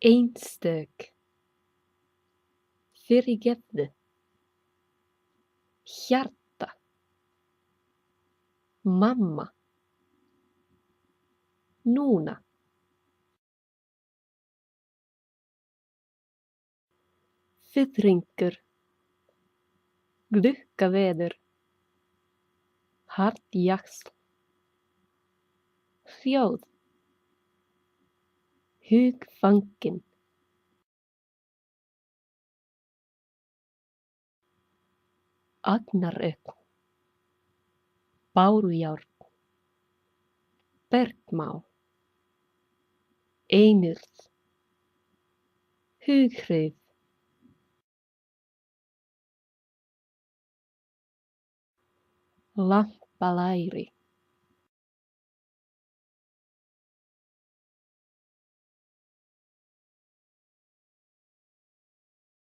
Einstök. Fyrirgefðu. Hjarta. Mamma. Núna. Fiðringur. Gluggaveður. Hartjaxl. Hljóð. Hugfangin. Agnarögn. Bárujárn. Bergmál. Einurð. Hughrif. Lampalæri.